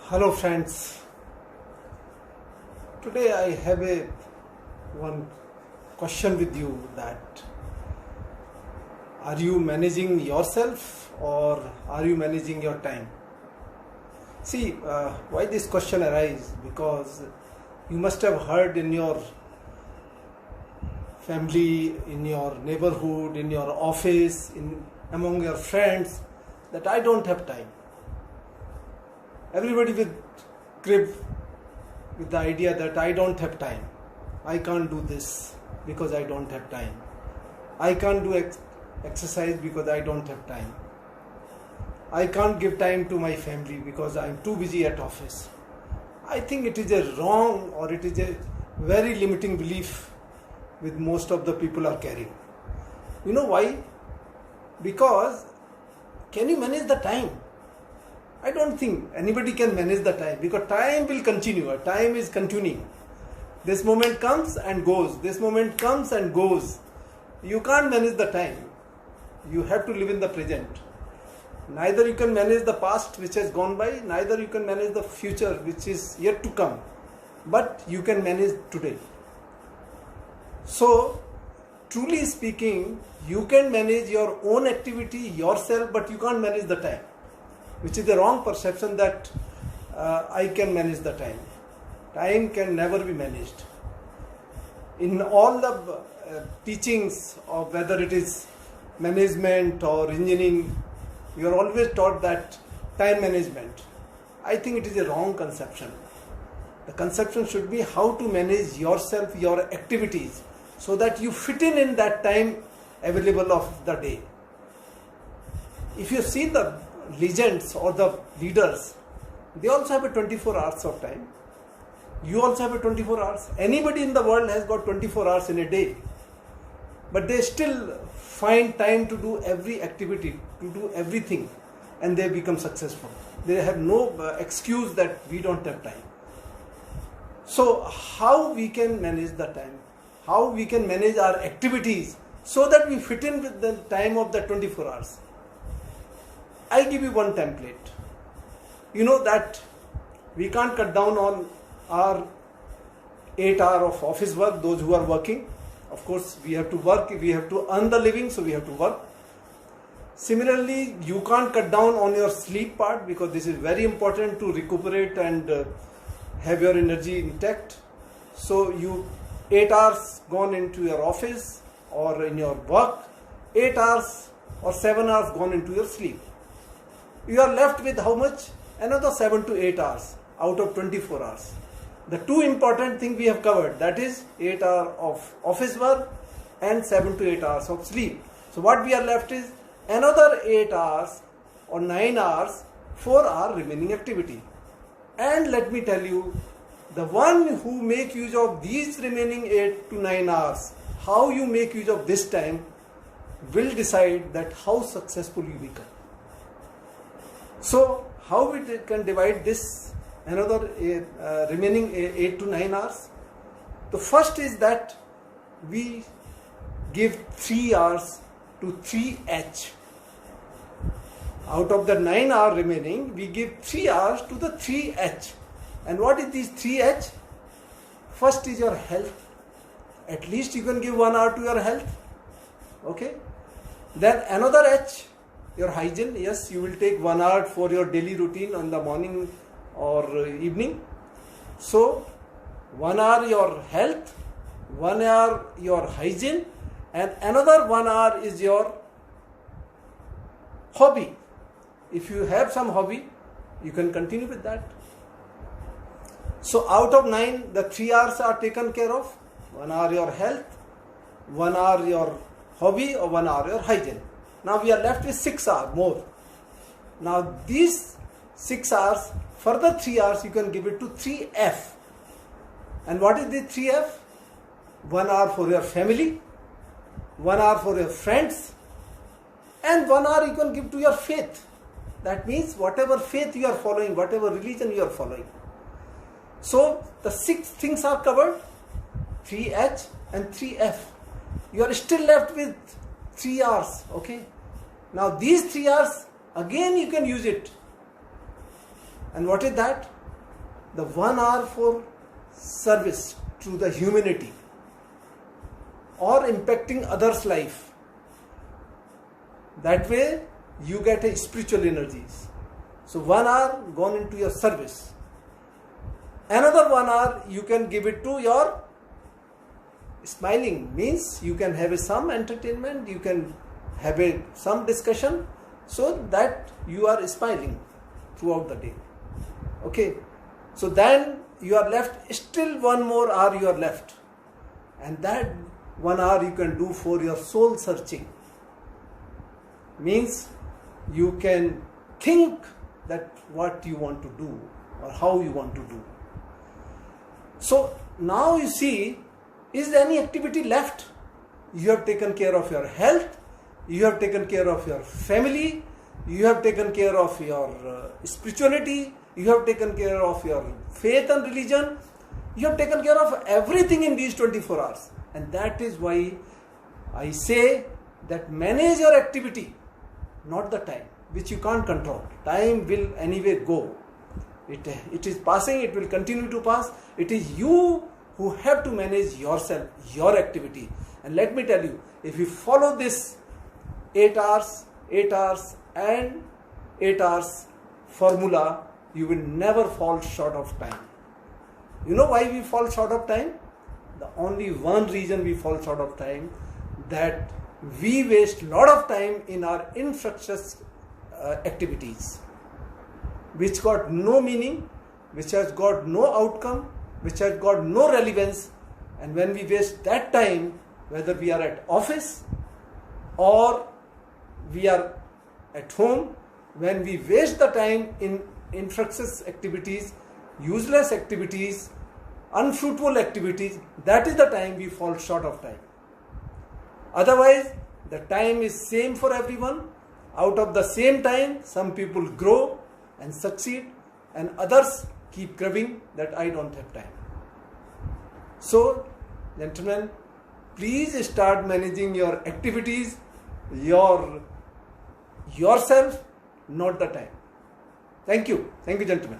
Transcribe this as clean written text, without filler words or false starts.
Hello friends, today I have one question with you, that are you managing yourself or are you managing your time? See, why this question arises, because you must have heard in your family, in your neighborhood, in your office, among your friends, that I don't have time. Everybody will crib with the idea that I don't have time. I can't do this because I don't have time. I can't do exercise because I don't have time. I can't give time to my family because I'm too busy at office. I think it is a wrong, or it is a very limiting belief with most of the people are carrying. You know why? Because can you manage the time? I don't think anybody can manage the time, because time will continue. Time is continuing. This moment comes and goes. This moment comes and goes. You can't manage the time. You have to live in the present. Neither you can manage the past which has gone by, neither you can manage the future which is yet to come. But you can manage today. So, truly speaking, you can manage your own activity yourself, but you can't manage the time, which is the wrong perception that I can manage the time. Time can never be managed. In all the teachings of whether it is management or engineering, you are always taught that time management. I think it is a wrong conception. The conception should be how to manage yourself, your activities, so that you fit in that time available of the day. If you see the legends or the leaders, they also have a 24 hours of time. You also have a 24 hours. Anybody in the world has got 24 hours in a day, but they still find time to do every activity, to do everything, and they become successful. They have no excuse that we don't have time. So how we can manage the time? How we can manage our activities so that we fit in with the time of the 24 hours? I'll give you one template. You know that we can't cut down on our 8 hours of office work, those who are working. Of course, we have to work, we have to earn the living, so we have to work. Similarly, you can't cut down on your sleep part, because this is very important to recuperate and have your energy intact. So 8 hours gone into your office or in your work, 8 hours or 7 hours gone into your sleep. You are left with how much? Another 7 to 8 hours out of 24 hours. The two important things we have covered, that is 8 hours of office work and 7 to 8 hours of sleep. So what we are left is another 8 hours or 9 hours for our remaining activity. And let me tell you, the one who make use of these remaining 8 to 9 hours, how you make use of this time will decide that how successful you become. So how we can divide this another remaining 8 to 9 hours? The first is that we give 3 hours to 3H. Out of the 9 hours remaining, we give 3 hours to the 3H. And what is this 3H? First is your health. At least you can give 1 hour to your health. Okay. Then another H, your hygiene. Yes, you will take 1 hour for your daily routine in the morning or evening. So 1 hour your health, 1 hour your hygiene, and another 1 hour is your hobby. If you have some hobby, you can continue with that. So out of 9, the 3 hours are taken care of. 1 hour your health, 1 hour your hobby, or 1 hour your hygiene. Now we are left with 6 hours more. Now these 6 hours, further 3 hours you can give it to 3F. And what is the 3F? 1 hour for your family, 1 hour for your friends, and 1 hour you can give to your faith. That means whatever faith you are following, whatever religion you are following. So the 6 things are covered, 3H and 3F. You are still left with 3 hours. Okay. Now these 3 hours, again you can use it. And what is that? the 1 hour for service to the humanity or impacting others' life. That way you get a spiritual energies. So 1 hour gone into your service. Another 1 hour you can give it to your smiling, means you can have some entertainment, you can have some discussion, so that you are smiling throughout the day. Okay, so then you are left, still 1 more hour you are left, and that 1 hour you can do for your soul searching, means you can think that what you want to do or how you want to do. So now you see, is there any activity left? You have taken care of your health, you have taken care of your family, you have taken care of your spirituality, you have taken care of your faith and religion, you have taken care of everything in these 24 hours. And that is why I say that manage your activity, not the time, which you can't control. Time will anyway go. It is passing, it will continue to pass. It is you who have to manage yourself, your activity. And let me tell you, if you follow this 8 hours and 8 hours formula, you will never fall short of time. You know why we fall short of time? The only one reason we fall short of time, that we waste a lot of time in our infructuous activities, which got no meaning, which has got no outcome, which has got no relevance. And when we waste that time, whether we are at office or we are at home, when we waste the time in infructuous activities, useless activities, unfruitful activities, that is the time we fall short of time. Otherwise, the time is same for everyone. Out of the same time, some people grow and succeed, and others keep craving that I don't have time. So, gentlemen, please start managing your activities, yourself, not the time. Thank you, gentlemen.